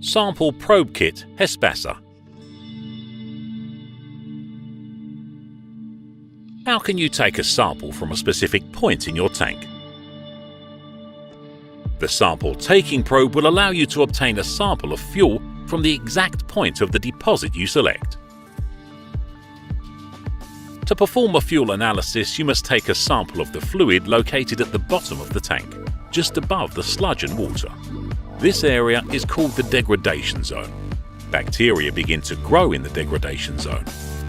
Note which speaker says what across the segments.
Speaker 1: Sample Probe Kit GESPASA. How can you take a sample from a specific point in your tank? The sample taking probe will allow you to obtain a sample of fuel from the exact point of the deposit you select. To perform a fuel analysis, you must take a sample of the fluid located at the bottom of the tank, just above the sludge and water. This area is called the degradation zone. Bacteria begin to grow in the degradation zone,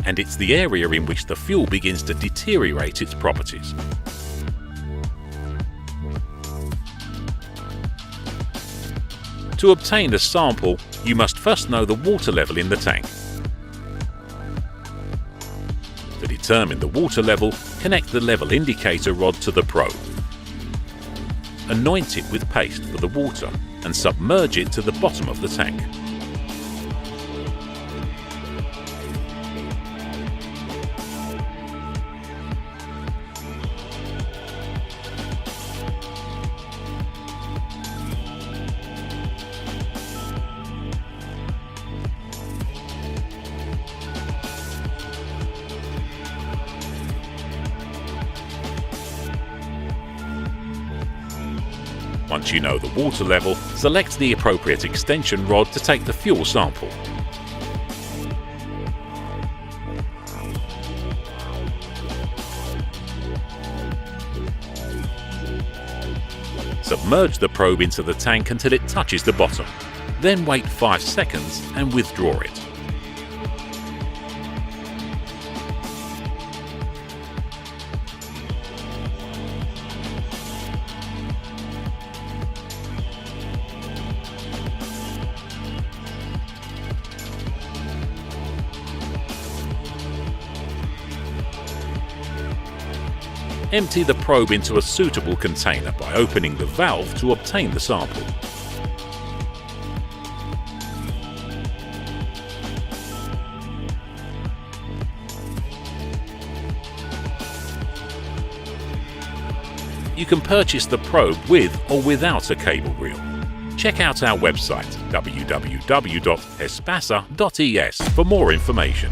Speaker 1: and it's the area in which the fuel begins to deteriorate its properties. To obtain a sample, you must first know the water level in the tank. To determine the water level, connect the level indicator rod to the probe. Anoint it with paste for the water and submerge it to the bottom of the tank. Once you know the water level, select the appropriate extension rod to take the fuel sample. Submerge the probe into the tank until it touches the bottom. Then wait 5 seconds and withdraw it. Empty the probe into a suitable container by opening the valve to obtain the sample. You can purchase the probe with or without a cable reel. Check out our website www.gespasa.es for more information.